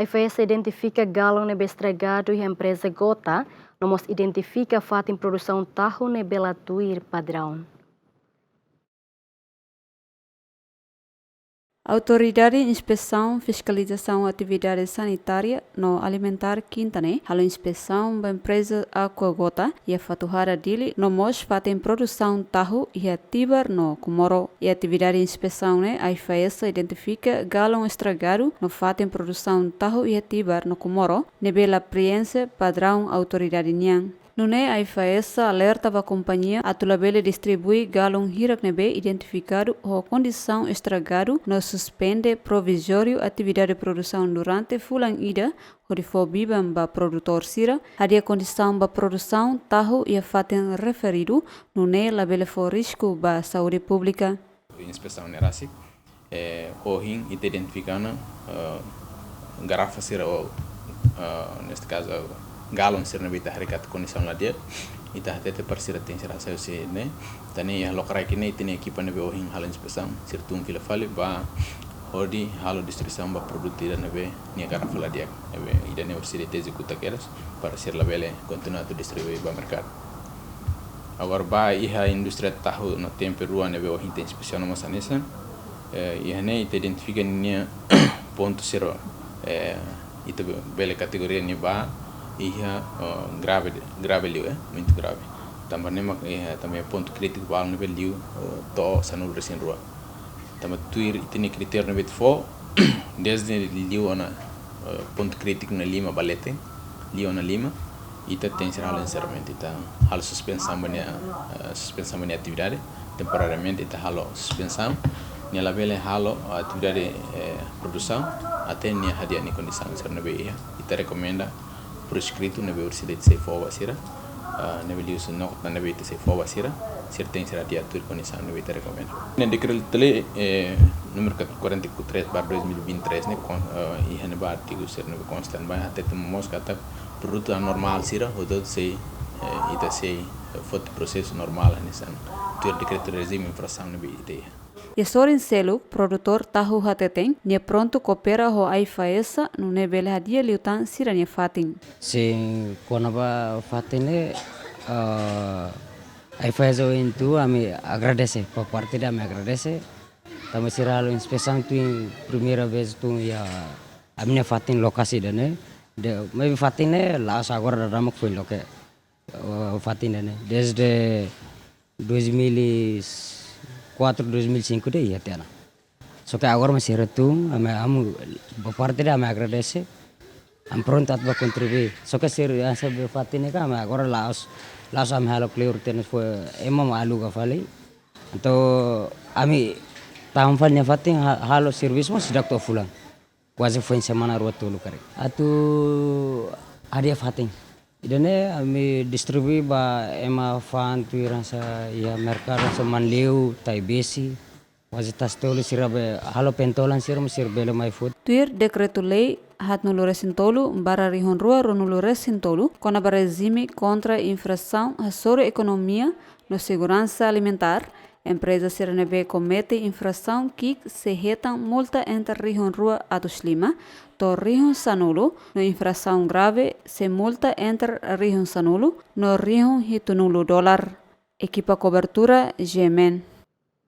A IFS identifica galão nebe estragado e a empresa Gota não identifica a fato em produção tahu nebe latuir padrão. Autoridade de Inspeção Fiscalização Atividade Sanitária no Alimentar Quintane, a inspeção da empresa Aquagota e a faturada dele no mos fatem produção tahu e ativar no Comoro. E a atividade de inspeção a IFS identifica galão estragado no fatem produção tahu e ativar no Comoro, nebe la priense padrão autoridade nian. Nune a IFS alerta a companhia a tulabele distribui galão hirak nebe identificado ou condição estragado no suspende provisório atividade de produção durante fulan ida ou de fobibam ba produtor sira hadia condição ba produção tahu e a faten referido nune labele for risco ba saúde pública. Inspeção nerasik hohin identificando garrafa sira ou neste caso galon sirna bita harikat condição lá dia e tá até parecer tem será saiu se né tani a locra que nem tem equipa nebe ohin halo inspeção sirtum fila fale ba hodi halo distribuição ba produtira nebe ni garrafa lá dia nebe ida ne ursi de executa queras para ser la bele continuar a distribuir ba mercado agora ba iha indústria tahu no tempo rua nebe ohin tem inspeção no sanesa e ne identifica ni ponto zero ita bele categoria ni ba ia grave liu muito grave também ponto crítico para o nível liu to sanul recém rua também tuir tem critério no betfo desde liu na ponto crítico na lima balete liu na lima e tem será o encerramento tá halo suspensão bania atividade temporariamente tá halo suspensão nela vele halo atividade produção até nia hadia ni condição ser na beia e te recomenda por escrito na universidade de Seifo Basira na beleza não na beita Seifo Basira certeza será dia tur condição na beita recomenda na decreto tele número 43/2023 né e hane ba artigo ser no constant ba até temos kata produto anormal sira ou todo sei ita sei foto processo normal nessa tur decreto regime infração na beita. E sorin selu, produtor tahu hateteng, nia pronto coopera ho IFS no nebele hadia liutan sira nia fatin. Se konaba fatine IFS itu ami agradece, por parte da me agradece. Tamo sira lo inspeção tu primeira vez tu ya amne fatin lokasi dane. De me fatine las agora ramak foi loke fatin dane. Desde 2004-2005 deh ya tiana. So que agora masih retung, am parte da me agradece. Am pronto a contribuir. So que ser essa fatine ka agora laos am halo clear tenes foi emam alu ka fali. Então ami tahun falnya fatin halo service mas dak to fulan. Quase foi semana rua tulu kare. Atu adia fatin. Idane ami distribui ba ema fan tu rasa ya merkado seman liu tai besi quase tas tolu sirabe halo pentolan siram sirbelo mai food Tuir decreto lei hat nulo resintolu bara rihon rua nulo resintolu com a regime contra infração a sobre economia no segurança alimentar. Empresa Siranebe comete infração que se retam multa entre rihon rua atos lima to rihon sanulu no infração grave se multa entre rihon sanulu no rihon hitunulo dólar. Equipa cobertura Gemen.